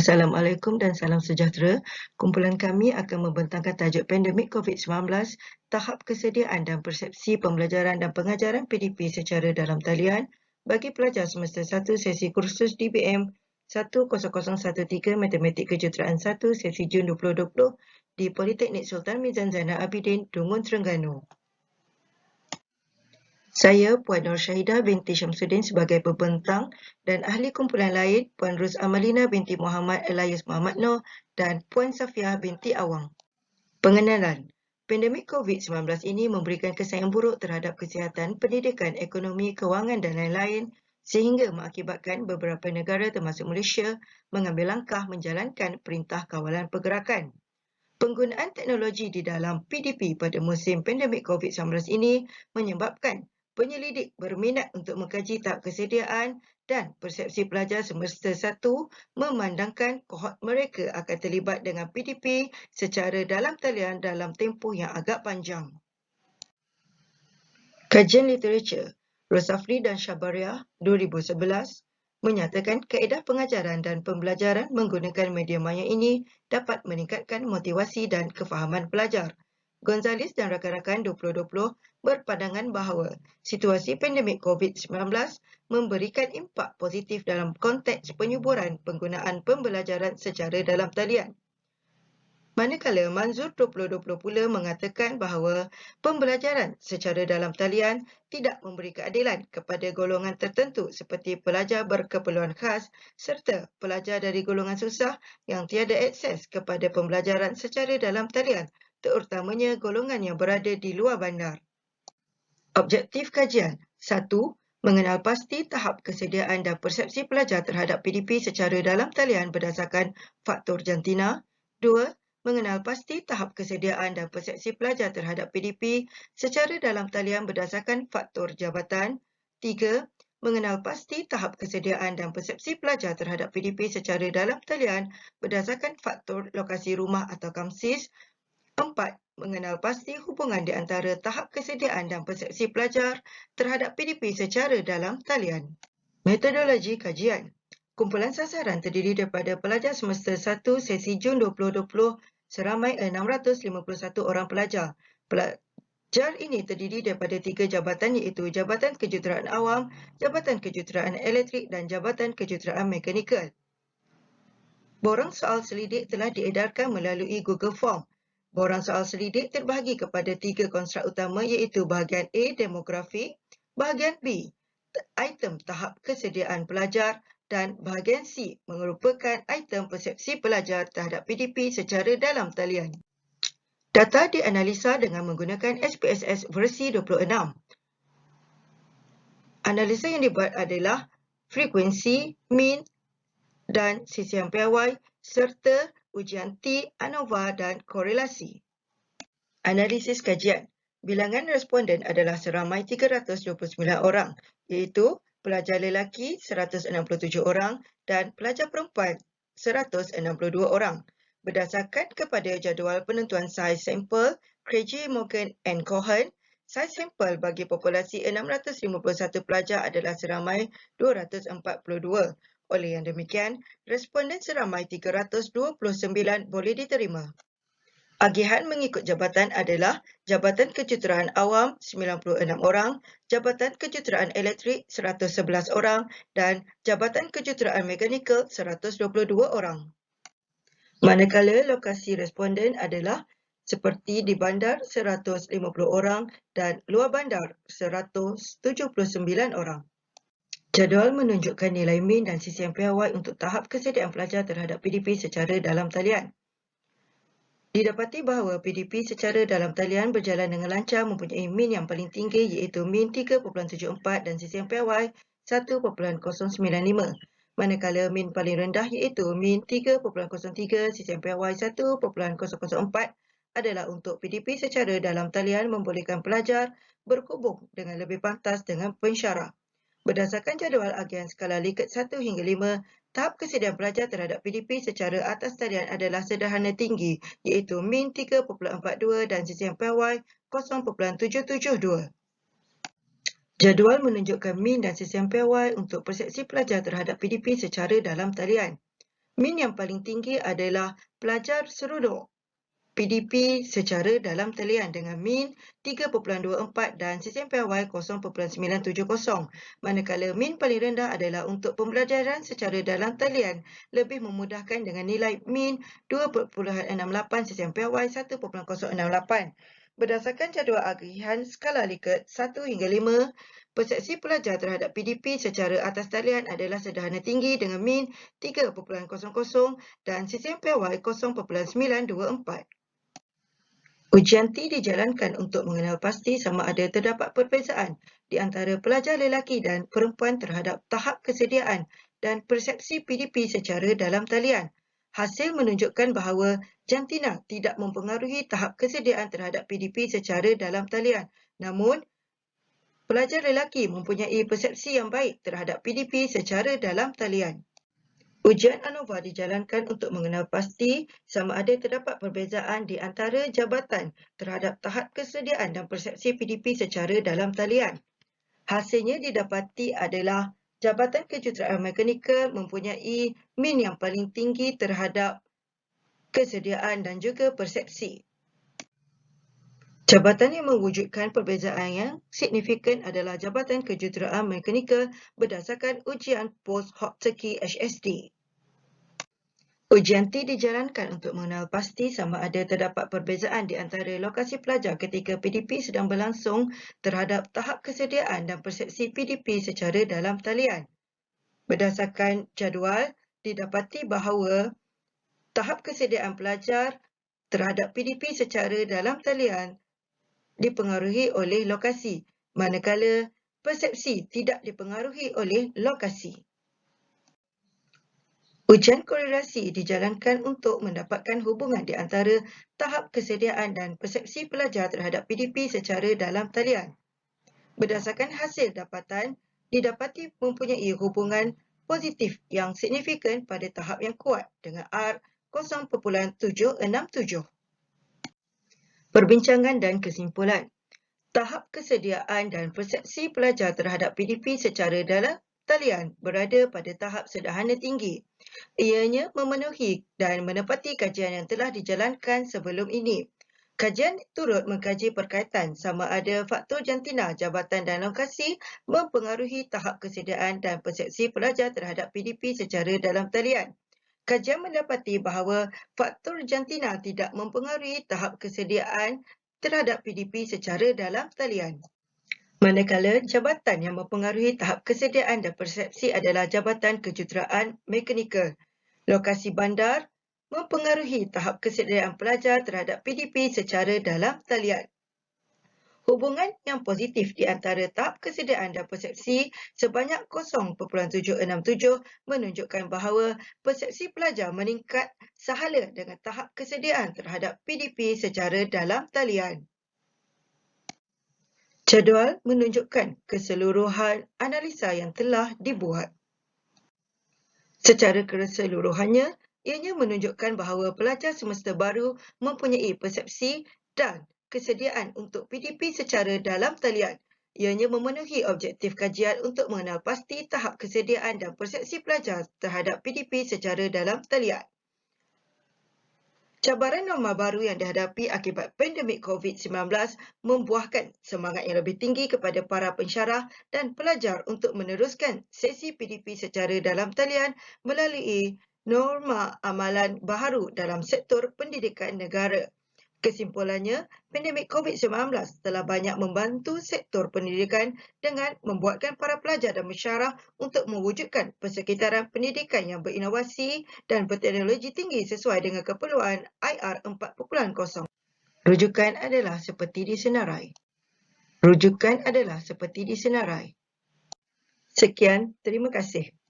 Assalamualaikum dan salam sejahtera. Kumpulan kami akan membentangkan tajuk pandemik COVID-19, tahap kesediaan dan persepsi pembelajaran dan pengajaran PDP secara dalam talian bagi pelajar semester 1 sesi kursus DBM 10013 Matematik Kejuruteraan 1 sesi Jun 2020 di Politeknik Sultan Mizan Zainal Abidin, Dungun, Terengganu. Saya, Puan Nur Syahidah binti Syamsuddin sebagai pembentang dan ahli kumpulan lain, Puan Ruz Amalina binti Muhammad Elias Muhammad Noor dan Puan Safiah binti Awang. Pengenalan. Pandemik COVID-19 ini memberikan kesan yang buruk terhadap kesihatan, pendidikan, ekonomi, kewangan dan lain-lain sehingga mengakibatkan beberapa negara termasuk Malaysia mengambil langkah menjalankan Perintah Kawalan Pergerakan. Penggunaan teknologi di dalam PDP pada musim pandemik COVID-19 ini menyebabkan penyelidik berminat untuk mengkaji tahap kesediaan dan persepsi pelajar semester 1 memandangkan kohort mereka akan terlibat dengan PDP secara dalam talian dalam tempoh yang agak panjang. Kajian literatur Rosafri dan Shabariah 2011 menyatakan kaedah pengajaran dan pembelajaran menggunakan media maya ini dapat meningkatkan motivasi dan kefahaman pelajar. Gonzales dan rakan-rakan 2020 berpandangan bahawa situasi pandemik COVID-19 memberikan impak positif dalam konteks penyuburan penggunaan pembelajaran secara dalam talian. Manakala Manzur 2020 pula mengatakan bahawa pembelajaran secara dalam talian tidak memberi keadilan kepada golongan tertentu seperti pelajar berkeperluan khas serta pelajar dari golongan susah yang tiada akses kepada pembelajaran secara dalam talian, terutamanya golongan yang berada di luar bandar. Objektif kajian 1. Mengenal pasti tahap kesediaan dan persepsi pelajar terhadap PDP secara dalam talian berdasarkan faktor jantina. 2. Mengenal pasti tahap kesediaan dan persepsi pelajar terhadap PDP secara dalam talian berdasarkan faktor jabatan. 3. Mengenal pasti tahap kesediaan dan persepsi pelajar terhadap PDP secara dalam talian berdasarkan faktor lokasi rumah atau KAMSIS. 4. Mengenal pasti hubungan di antara tahap kesediaan dan persepsi pelajar terhadap PDP secara dalam talian. Metodologi kajian. Kumpulan sasaran terdiri daripada pelajar semester 1 sesi Jun 2020 seramai 651 orang pelajar. Pelajar ini terdiri daripada 3 jabatan iaitu Jabatan Kejuruteraan Awam, Jabatan Kejuruteraan Elektrik dan Jabatan Kejuruteraan Mekanikal. Borang soal selidik telah diedarkan melalui Google Form. Borang soal selidik terbahagi kepada 3 konstruk utama iaitu bahagian A, demografi, bahagian B, item tahap kesediaan pelajar dan bahagian C merupakan item persepsi pelajar terhadap PDP secara dalam talian. Data dianalisa dengan menggunakan SPSS versi 26. Analisa yang dibuat adalah frekuensi, mean dan CCM piawai serta ujian T, ANOVA dan korelasi. Analisis kajian. Bilangan responden adalah seramai 329 orang, iaitu pelajar lelaki 167 orang dan pelajar perempuan 162 orang. Berdasarkan kepada jadual penentuan saiz sampel Craigie Morgan and Cohen, saiz sampel bagi populasi 651 pelajar adalah seramai 242. Oleh yang demikian, responden seramai 329 boleh diterima. Agihan mengikut jabatan adalah Jabatan Kejuruteraan Awam 96 orang, Jabatan Kejuruteraan Elektrik 111 orang dan Jabatan Kejuruteraan Mekanikal 122 orang. Manakala lokasi responden adalah seperti di bandar 150 orang dan luar bandar 179 orang. Jadual menunjukkan nilai min dan CCM piawai untuk tahap kesediaan pelajar terhadap PDP secara dalam talian. Didapati bahawa PDP secara dalam talian berjalan dengan lancar mempunyai min yang paling tinggi iaitu min 3.74 dan CCM piawai 1.095. Manakala min paling rendah iaitu min 3.03, CCM piawai 1.004 adalah untuk PDP secara dalam talian membolehkan pelajar berhubung dengan lebih pantas dengan pensyarah. Berdasarkan jadual agihan skala Likert 1 hingga 5, tahap kesediaan pelajar terhadap PDP secara atas talian adalah sederhana tinggi iaitu min 3.42 dan CCM piawai 0.772. Jadual menunjukkan min dan CCM piawai untuk persepsi pelajar terhadap PDP secara dalam talian. Min yang paling tinggi adalah pelajar seruduk PDP secara dalam talian dengan min 3.24 dan CCMPY 0.970, manakala min paling rendah adalah untuk pembelajaran secara dalam talian lebih memudahkan dengan nilai min 2.68 CCMPY 1.068. Berdasarkan jadual agihan skala Likert 1 hingga 5, persepsi pelajar terhadap PDP secara atas talian adalah sederhana tinggi dengan min 3.00 dan CCMPY 0.924. Ujian T dijalankan untuk mengenal pasti sama ada terdapat perbezaan di antara pelajar lelaki dan perempuan terhadap tahap kesediaan dan persepsi PDP secara dalam talian. Hasil menunjukkan bahawa jantina tidak mempengaruhi tahap kesediaan terhadap PDP secara dalam talian. Namun, pelajar lelaki mempunyai persepsi yang baik terhadap PDP secara dalam talian. Ujian ANOVA dijalankan untuk mengenal pasti sama ada terdapat perbezaan di antara jabatan terhadap tahap kesediaan dan persepsi PDP secara dalam talian. Hasilnya didapati adalah Jabatan Kejuruteraan Mekanikal mempunyai min yang paling tinggi terhadap kesediaan dan juga persepsi. Jabatan yang mewujudkan perbezaan yang signifikan adalah Jabatan Kejuruteraan Mekanikal berdasarkan ujian Post-Hokturkey HSD. Ujian T dijalankan untuk mengenal pasti sama ada terdapat perbezaan di antara lokasi pelajar ketika PDP sedang berlangsung terhadap tahap kesediaan dan persepsi PDP secara dalam talian. Berdasarkan jadual, didapati bahawa tahap kesediaan pelajar terhadap PDP secara dalam talian dipengaruhi oleh lokasi, manakala persepsi tidak dipengaruhi oleh lokasi. Ujian korelasi dijalankan untuk mendapatkan hubungan di antara tahap kesediaan dan persepsi pelajar terhadap PDP secara dalam talian. Berdasarkan hasil dapatan, didapati mempunyai hubungan positif yang signifikan pada tahap yang kuat dengan R 0.767. Perbincangan dan kesimpulan. Tahap kesediaan dan persepsi pelajar terhadap PDP secara dalam talian berada pada tahap sederhana tinggi. Ianya memenuhi dan menepati kajian yang telah dijalankan sebelum ini. Kajian turut mengkaji perkaitan sama ada faktor jantina, jabatan dan lokasi mempengaruhi tahap kesediaan dan persepsi pelajar terhadap PDP secara dalam talian. Kajian mendapati bahawa faktor jantina tidak mempengaruhi tahap kesediaan terhadap PDP secara dalam talian. Manakala jabatan yang mempengaruhi tahap kesediaan dan persepsi adalah Jabatan Kejuruteraan Mekanikal. Lokasi bandar mempengaruhi tahap kesediaan pelajar terhadap PDP secara dalam talian. Hubungan yang positif di antara tahap kesediaan dan persepsi sebanyak 0.767 menunjukkan bahawa persepsi pelajar meningkat sahala dengan tahap kesediaan terhadap PDP secara dalam talian. Jadual menunjukkan keseluruhan analisa yang telah dibuat. Secara keseluruhannya, ianya menunjukkan bahawa pelajar semester baru mempunyai persepsi dan kesediaan untuk PDP secara dalam talian. Ianya memenuhi objektif kajian untuk mengenal pasti tahap kesediaan dan persepsi pelajar terhadap PDP secara dalam talian. Cabaran norma baru yang dihadapi akibat pandemik COVID-19 membuahkan semangat yang lebih tinggi kepada para pensyarah dan pelajar untuk meneruskan sesi PDP secara dalam talian melalui norma amalan baharu dalam sektor pendidikan negara. Kesimpulannya, pandemik COVID-19 telah banyak membantu sektor pendidikan dengan membuatkan para pelajar dan pensyarah untuk mewujudkan persekitaran pendidikan yang berinovasi dan berteknologi tinggi sesuai dengan keperluan IR 4.0. Rujukan adalah seperti disenarai. Sekian, terima kasih.